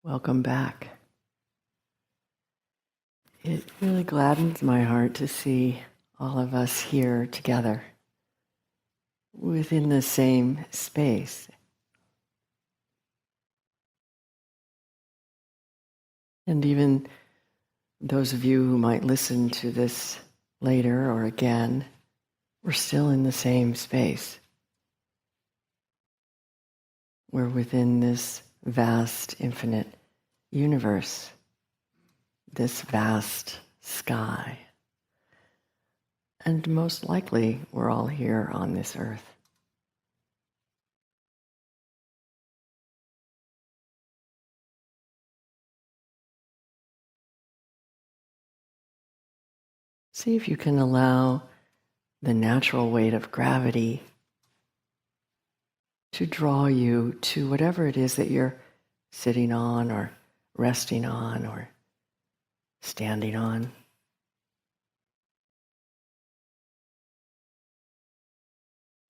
Welcome back. It really gladdens my heart to see all of us here together within the same space. And even those of you who might listen to this later or again, we're still in the same space. We're within this vast, infinite universe, this vast sky. And most likely, we're all here on this earth. See if you can allow the natural weight of gravity to draw you to whatever it is that you're sitting on or resting on or standing on.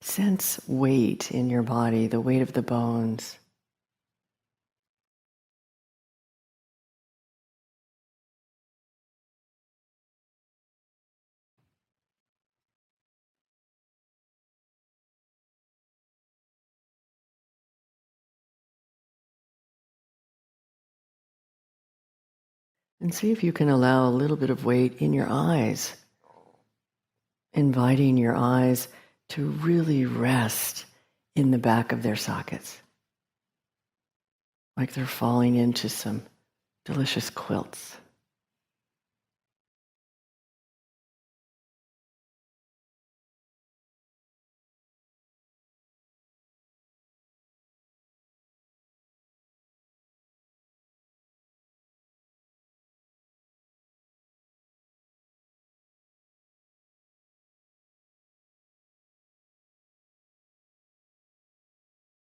Sense weight in your body, the weight of the bones. And see if you can allow a little bit of weight in your eyes, inviting your eyes to really rest in the back of their sockets, like they're falling into some delicious quilts.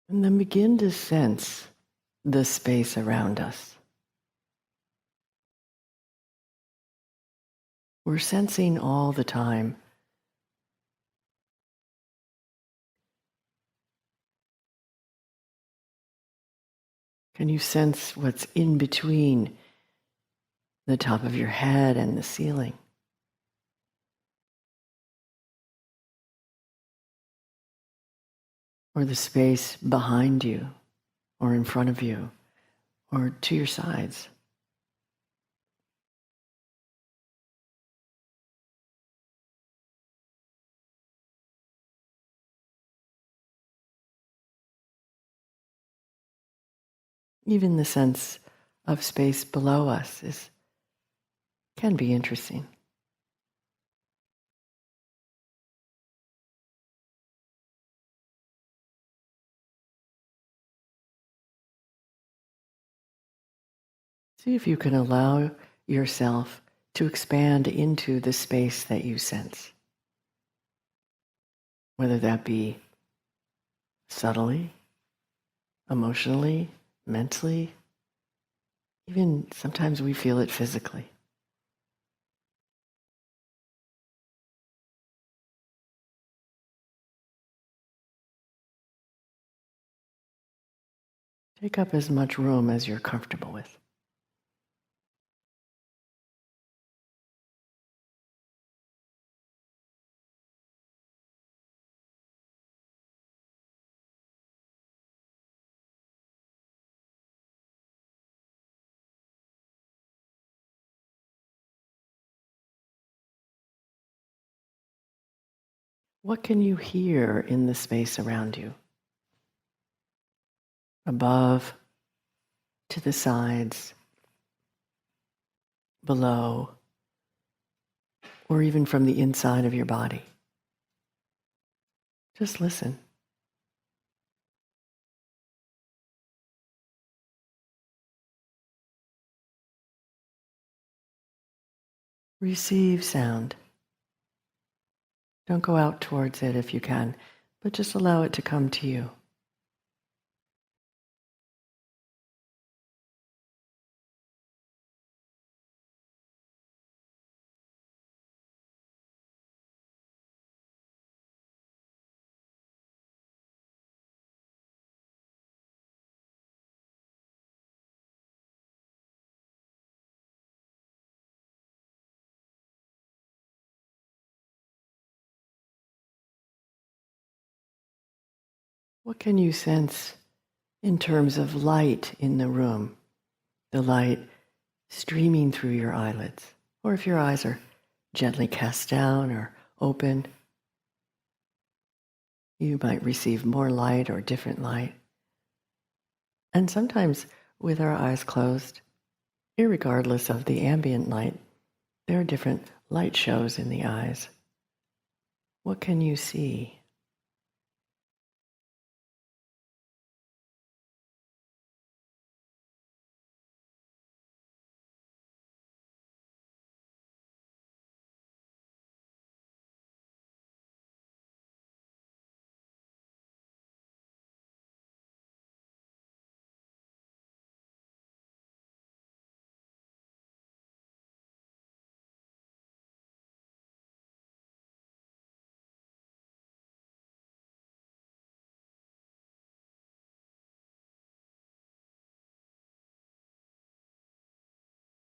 And then begin to sense the space around us. We're sensing all the time. Can you sense what's in between the top of your head and the ceiling? Or the space behind you, or in front of you, or to your sides? Even the sense of space below us can be interesting. See if you can allow yourself to expand into the space that you sense, whether that be subtly, emotionally, mentally, even sometimes we feel it physically. Take up as much room as you're comfortable with. What can you hear in the space around you? Above, to the sides, below, or even from the inside of your body. Just listen. Receive sound. Don't go out towards it if you can, but just allow it to come to you. What can you sense in terms of light in the room? The light streaming through your eyelids. Or if your eyes are gently cast down or open, you might receive more light or different light. And sometimes with our eyes closed, irregardless of the ambient light, there are different light shows in the eyes. What can you see?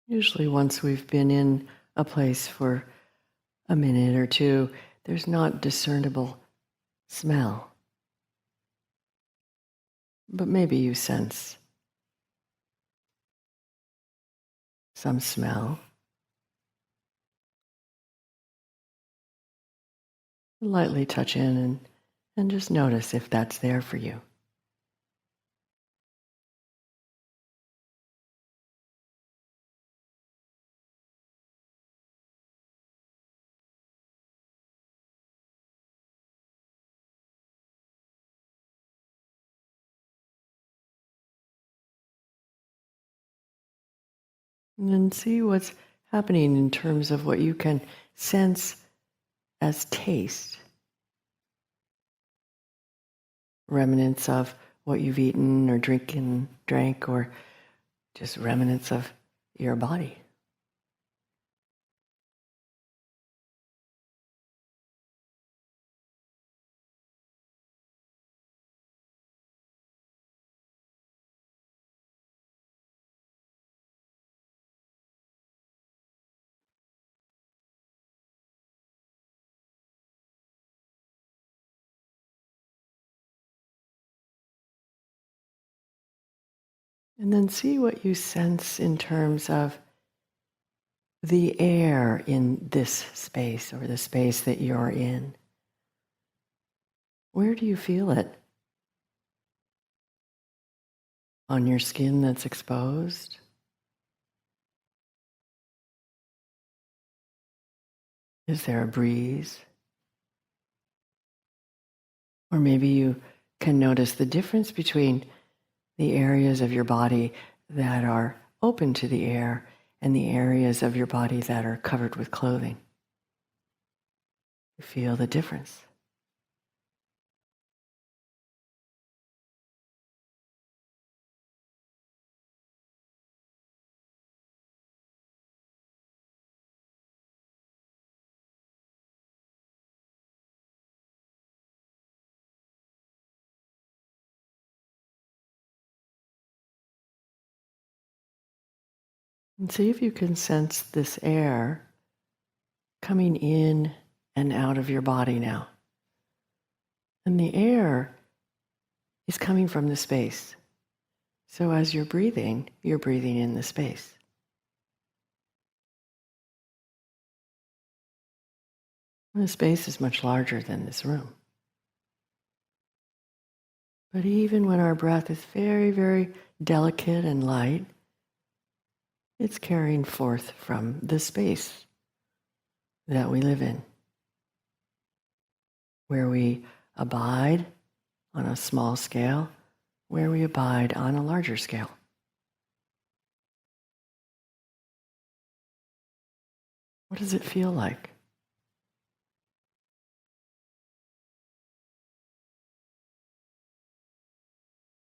Usually once we've been in a place for a minute or two, there's not discernible smell. But maybe you sense some smell. Lightly touch in and just notice if that's there for you. And then see what's happening in terms of what you can sense as taste. Remnants of what you've eaten or drank, or just remnants of your body. And then see what you sense in terms of the air in this space or the space that you're in. Where do you feel it? On your skin that's exposed? Is there a breeze? Or maybe you can notice the difference between the areas of your body that are open to the air and the areas of your body that are covered with clothing. You feel the difference. And see if you can sense this air coming in and out of your body now. And the air is coming from the space. So as you're breathing in the space. And the space is much larger than this room. But even when our breath is very, very delicate and light, it's carrying forth from the space that we live in, where we abide on a small scale, where we abide on a larger scale. What does it feel like?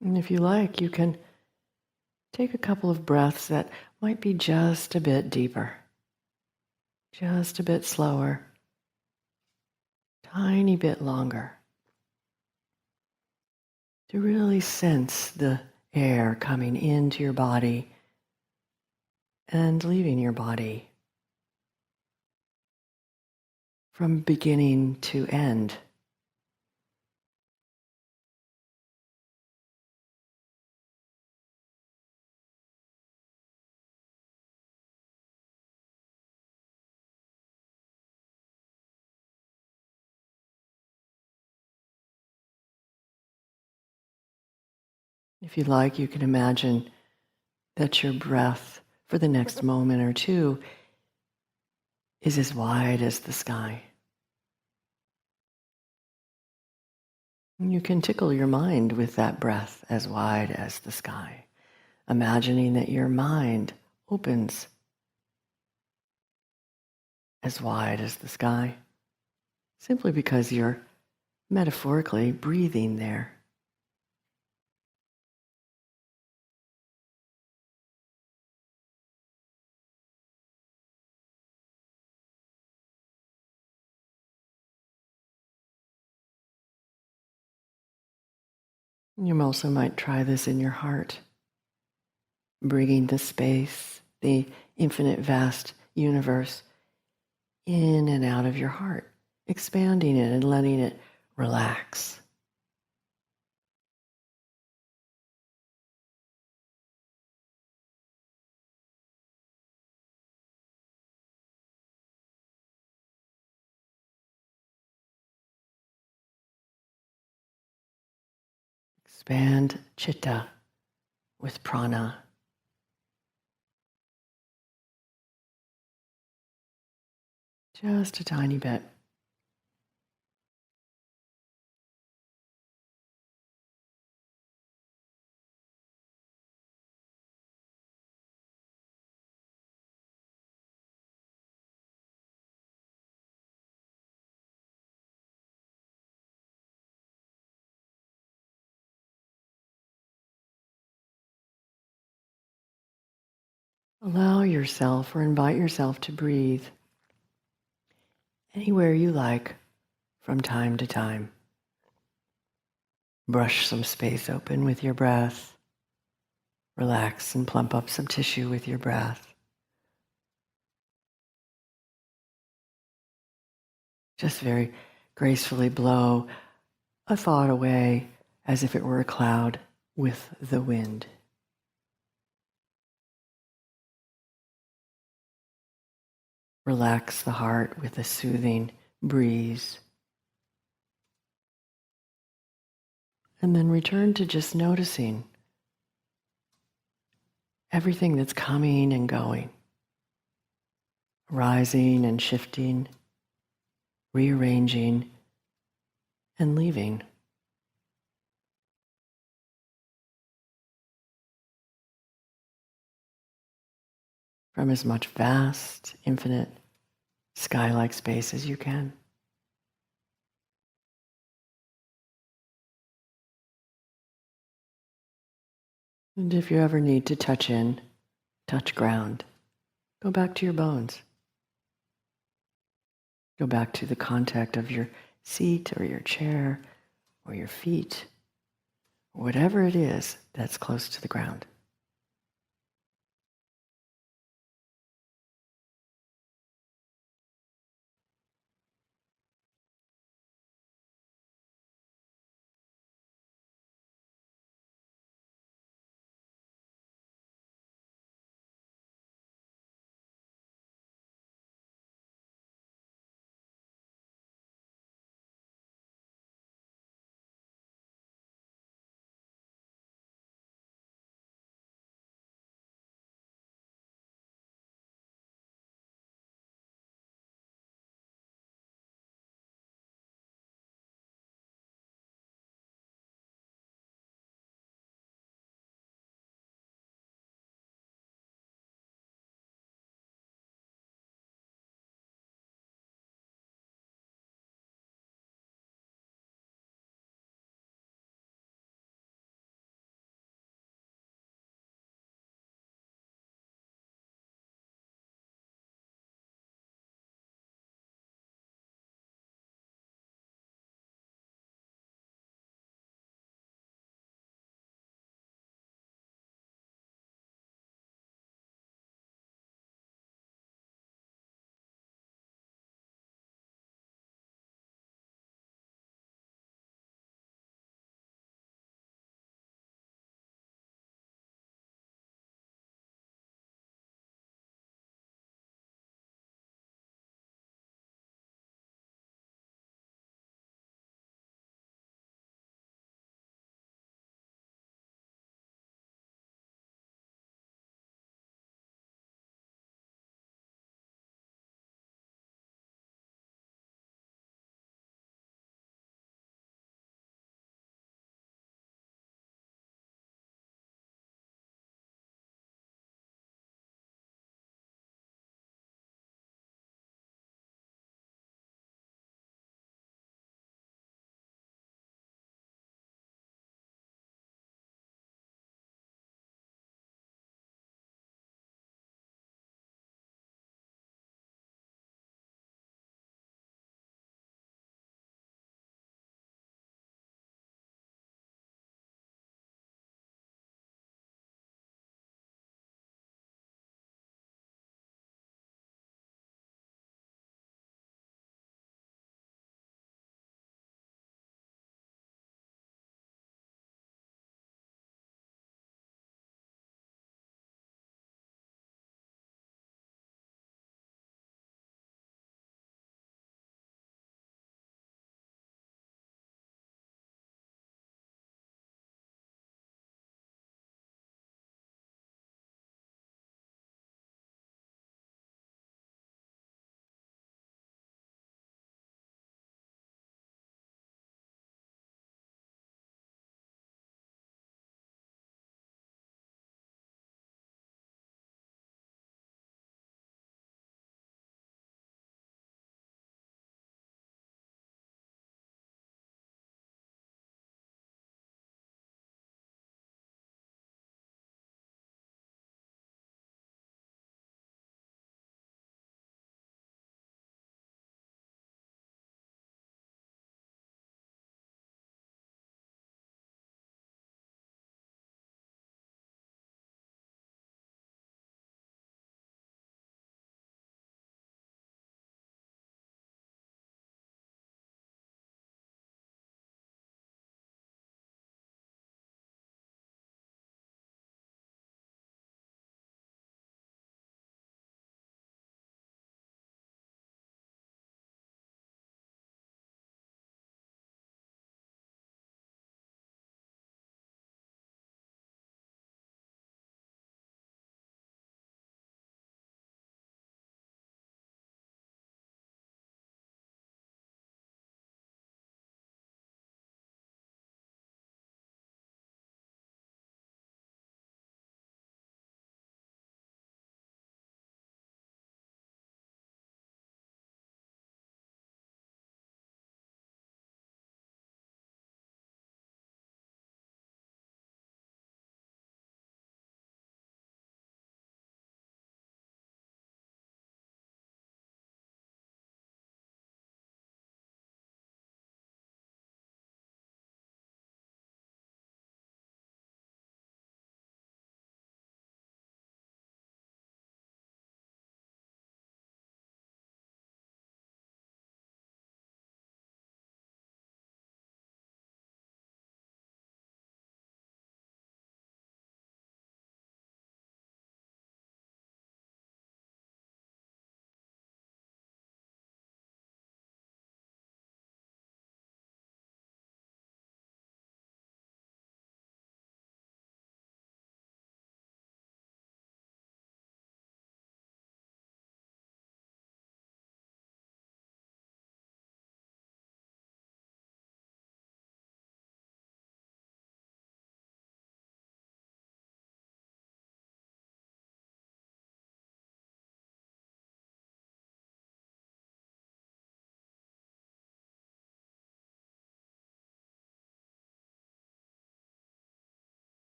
And if you like, you can take a couple of breaths that might be just a bit deeper, just a bit slower, tiny bit longer, to really sense the air coming into your body and leaving your body from beginning to end. If you like, you can imagine that your breath for the next moment or two is as wide as the sky. And you can tickle your mind with that breath as wide as the sky, imagining that your mind opens as wide as the sky, simply because you're metaphorically breathing there. You also might try this in your heart, bringing the space, the infinite vast universe in and out of your heart, expanding it and letting it relax. Expand chitta with prana. Just a tiny bit. Allow yourself or invite yourself to breathe anywhere you like from time to time. Brush some space open with your breath. Relax and plump up some tissue with your breath. Just very gracefully blow a thought away as if it were a cloud with the wind. Relax the heart with a soothing breeze. And then return to just noticing everything that's coming and going, rising and shifting, rearranging and leaving. From as much vast, infinite, sky-like space as you can. And if you ever need to touch ground, go back to your bones. Go back to the contact of your seat or your chair or your feet, or whatever it is that's close to the ground.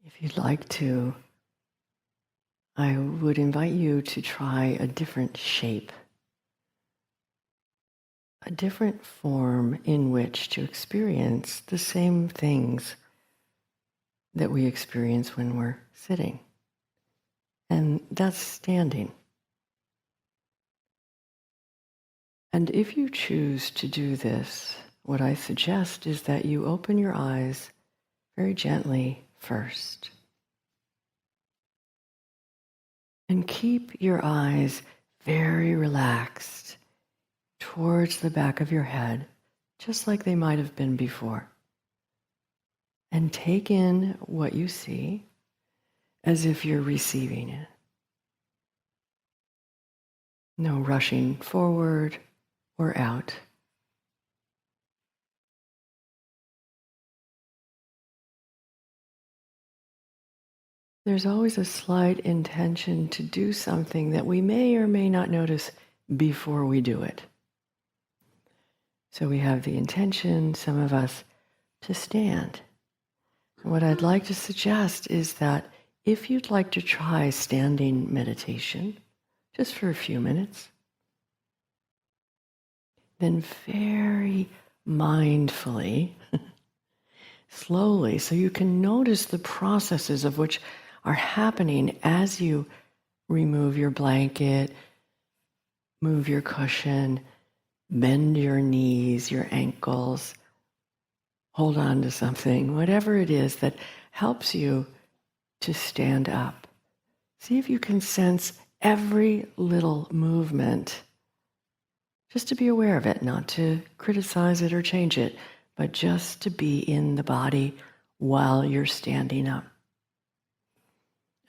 If you'd like to, I would invite you to try a different shape, a different form in which to experience the same things that we experience when we're sitting. And that's standing. And if you choose to do this, what I suggest is that you open your eyes very gently first. And keep your eyes very relaxed towards the back of your head, just like they might have been before. And take in what you see as if you're receiving it. No rushing forward or out. There's always a slight intention to do something that we may or may not notice before we do it. So we have the intention, some of us, to stand. And what I'd like to suggest is that if you'd like to try standing meditation, just for a few minutes, then very mindfully, slowly, so you can notice the processes of which are happening as you remove your blanket, move your cushion, bend your knees, your ankles, hold on to something, whatever it is that helps you to stand up. See if you can sense every little movement, just to be aware of it, not to criticize it or change it, but just to be in the body while you're standing up.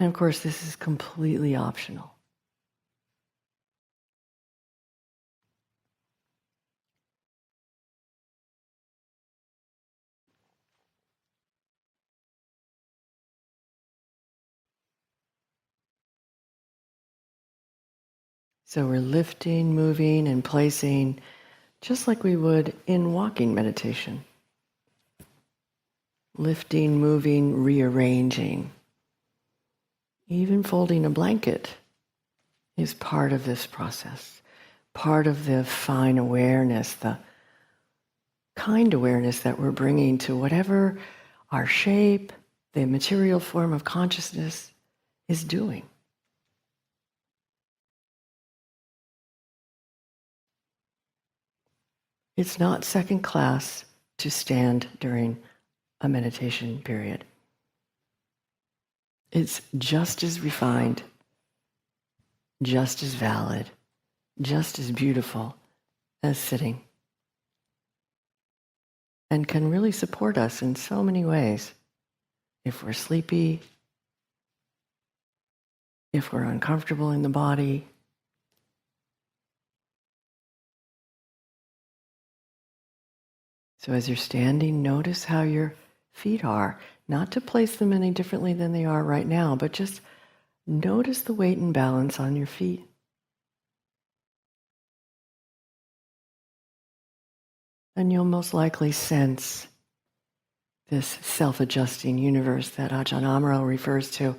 And of course, this is completely optional. So we're lifting, moving, and placing just like we would in walking meditation. Lifting, moving, rearranging. Even folding a blanket is part of this process, part of the fine awareness, the kind awareness that we're bringing to whatever our shape, the material form of consciousness is doing. It's not second class to stand during a meditation period. It's just as refined, just as valid, just as beautiful as sitting, and can really support us in so many ways. If we're sleepy, if we're uncomfortable in the body, so as you're standing, notice how your feet are. Not to place them any differently than they are right now, but just notice the weight and balance on your feet. And you'll most likely sense this self-adjusting universe that Ajahn Amaro refers to.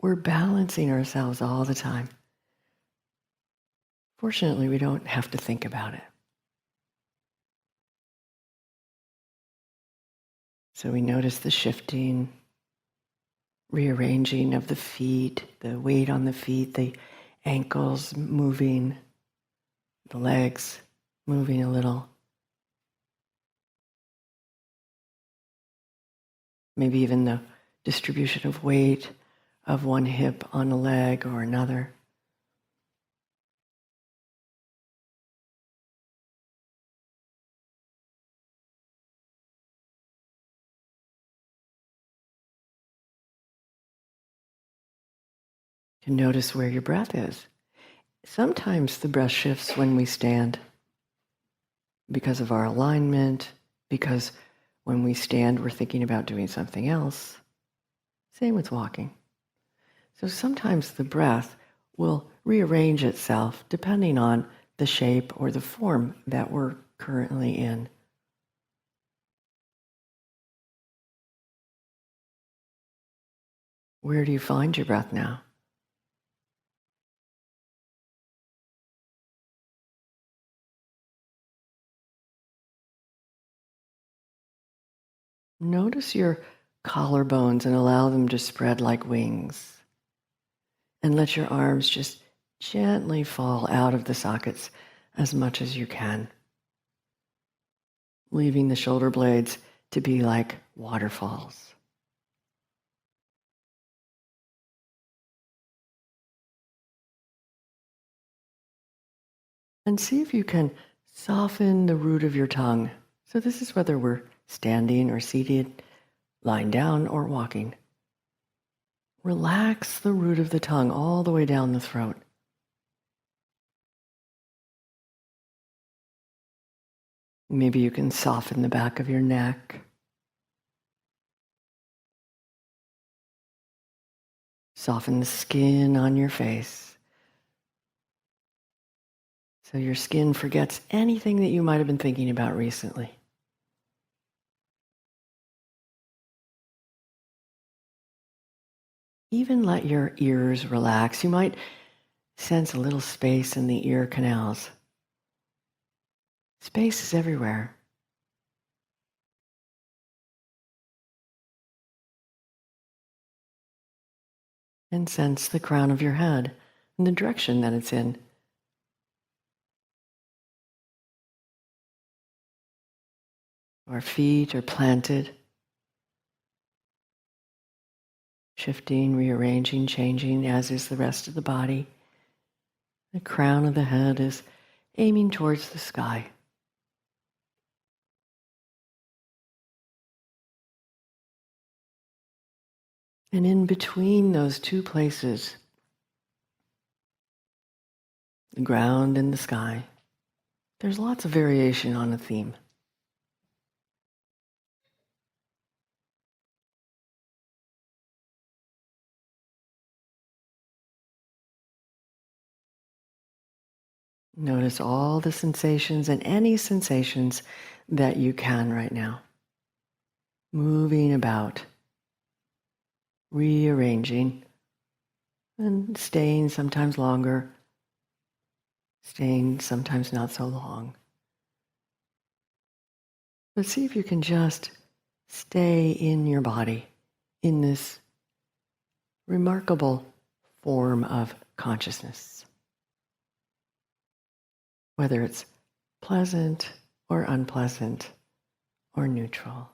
We're balancing ourselves all the time. Fortunately, we don't have to think about it. So we notice the shifting, rearranging of the feet, the weight on the feet, the ankles moving, the legs moving a little. Maybe even the distribution of weight of one hip on a leg or another. You can notice where your breath is. Sometimes the breath shifts when we stand because of our alignment, because when we stand, we're thinking about doing something else. Same with walking. So sometimes the breath will rearrange itself depending on the shape or the form that we're currently in. Where do you find your breath now? Notice your collarbones and allow them to spread like wings. And let your arms just gently fall out of the sockets as much as you can, leaving the shoulder blades to be like waterfalls. And see if you can soften the root of your tongue. So this is whether we're standing or seated, lying down or walking. Relax the root of the tongue all the way down the throat. Maybe you can soften the back of your neck. Soften the skin on your face. So your skin forgets anything that you might have been thinking about recently. Even let your ears relax. You might sense a little space in the ear canals. Space is everywhere. And sense the crown of your head and the direction that it's in. Our feet are planted, shifting, rearranging, changing, as is the rest of the body. The crown of the head is aiming towards the sky. And in between those two places, the ground and the sky, there's lots of variation on a theme. Notice all the sensations and any sensations that you can right now. Moving about, rearranging, and staying sometimes longer, staying sometimes not so long. But see if you can just stay in your body, in this remarkable form of consciousness. Whether it's pleasant or unpleasant or neutral.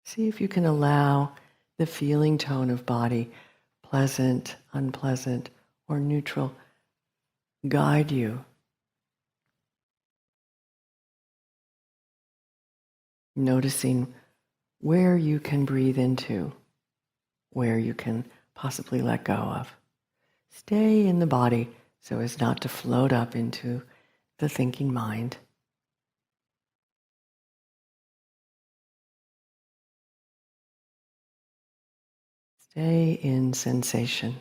See if you can allow the feeling tone of body, pleasant, unpleasant, or neutral, guide you. Noticing where you can breathe into, where you can possibly let go of. Stay in the body so as not to float up into the thinking mind. Stay in sensation.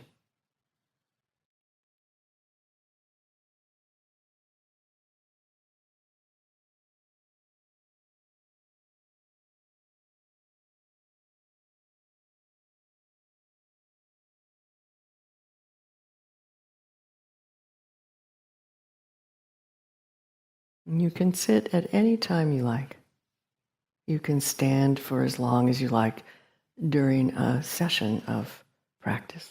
You can sit at any time you like. You can stand for as long as you like during a session of practice.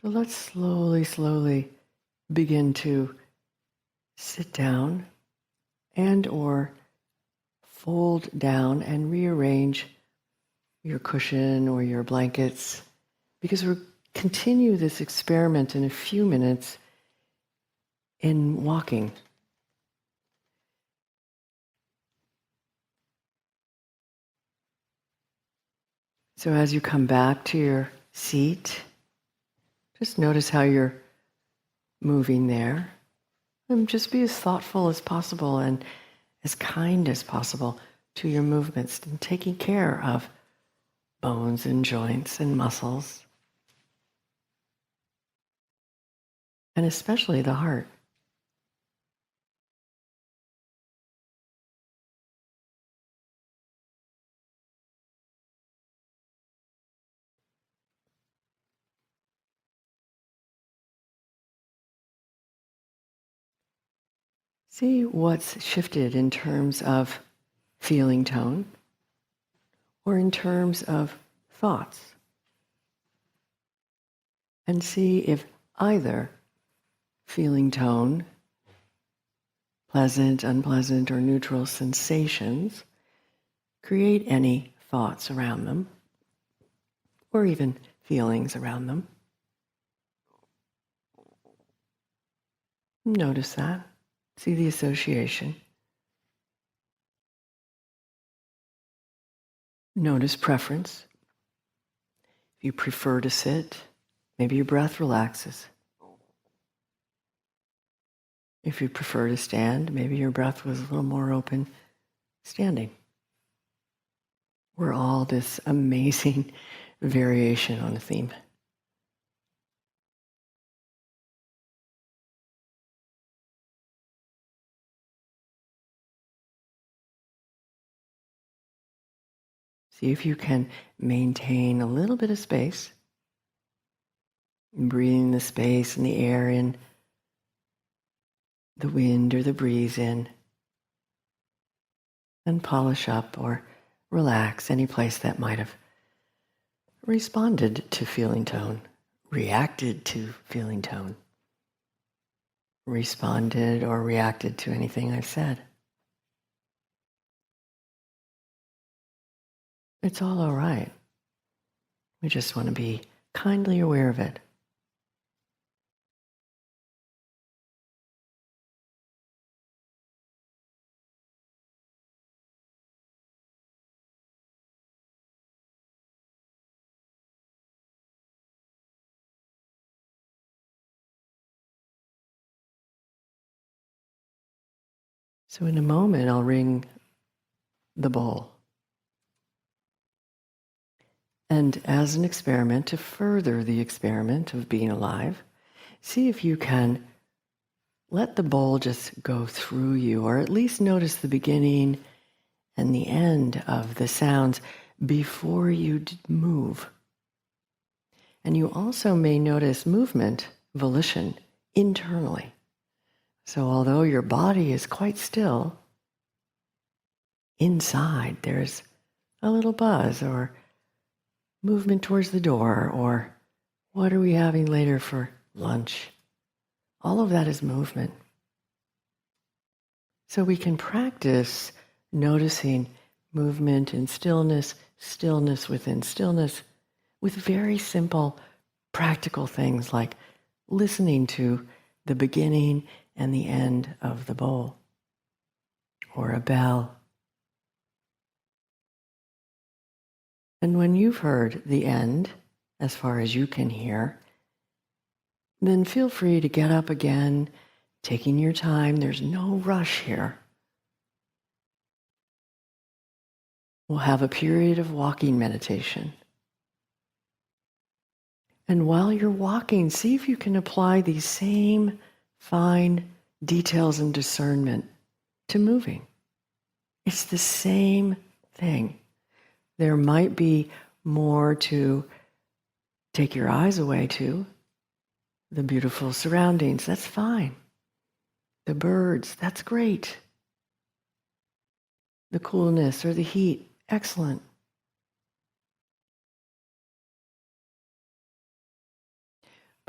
So let's slowly, slowly begin to sit down and or fold down and rearrange your cushion or your blankets, because we'll continue this experiment in a few minutes in walking. So as you come back to your seat, just notice how you're moving there. And just be as thoughtful as possible and as kind as possible to your movements, and taking care of bones and joints and muscles, and especially the heart. See what's shifted in terms of feeling tone or in terms of thoughts. And see if either feeling tone, pleasant, unpleasant, or neutral sensations create any thoughts around them, or even feelings around them. Notice that. See the association. Notice preference. If you prefer to sit, maybe your breath relaxes. If you prefer to stand, maybe your breath was a little more open standing. We're all this amazing variation on a theme. See if you can maintain a little bit of space, breathing the space and the air in, the wind or the breeze in, and polish up or relax any place that might have responded to feeling tone, reacted to feeling tone, responded or reacted to anything I've said. It's all right. We just want to be kindly aware of it. So in a moment, I'll ring the bowl. And as an experiment, to further the experiment of being alive, see if you can let the bowl just go through you, or at least notice the beginning and the end of the sounds before you move. And you also may notice movement, volition, internally. So although your body is quite still, inside there's a little buzz or movement towards the door, or what are we having later for lunch? All of that is movement. So we can practice noticing movement and stillness, stillness within stillness, with very simple, practical things like listening to the beginning and the end of the bowl, or a bell. And when you've heard the end, as far as you can hear, then feel free to get up again, taking your time. There's no rush here. We'll have a period of walking meditation. And while you're walking, see if you can apply these same fine details and discernment to moving. It's the same thing. There might be more to take your eyes away to. The beautiful surroundings, that's fine. The birds, that's great. The coolness or the heat, excellent.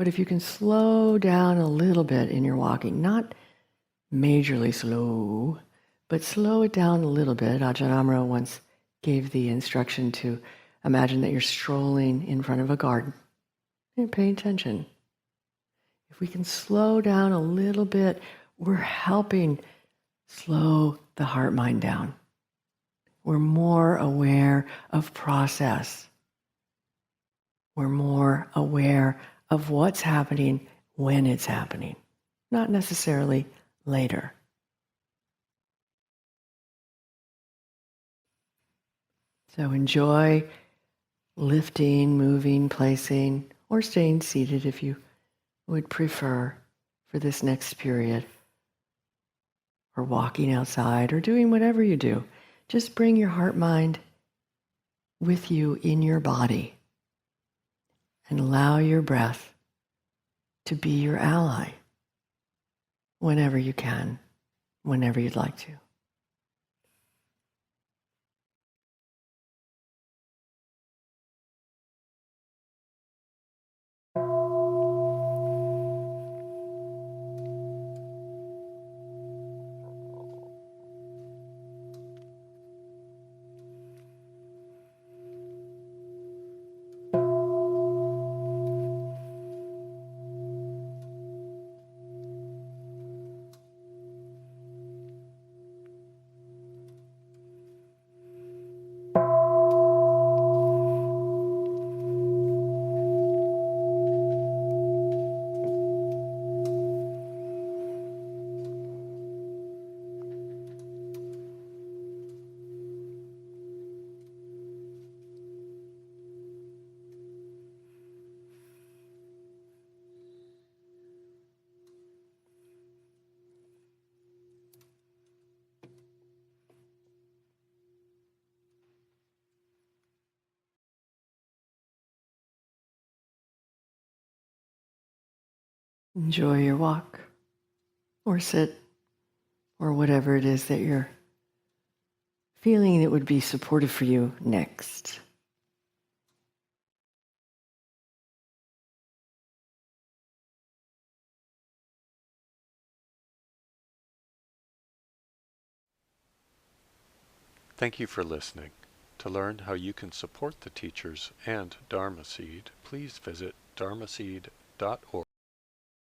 But if you can slow down a little bit in your walking, not majorly slow, but slow it down a little bit. Ajahn Amaro once gave the instruction to imagine that you're strolling in front of a garden. And pay attention. If we can slow down a little bit, we're helping slow the heart-mind down. We're more aware of process. We're more aware of what's happening when it's happening, not necessarily later. So enjoy lifting, moving, placing, or staying seated if you would prefer for this next period, or walking outside, or doing whatever you do. Just bring your heart-mind with you in your body and allow your breath to be your ally whenever you can, whenever you'd like to. Enjoy your walk, or sit, or whatever it is that you're feeling that would be supportive for you next. Thank you for listening. To learn how you can support the teachers and Dharma Seed, please visit dharmaseed.org.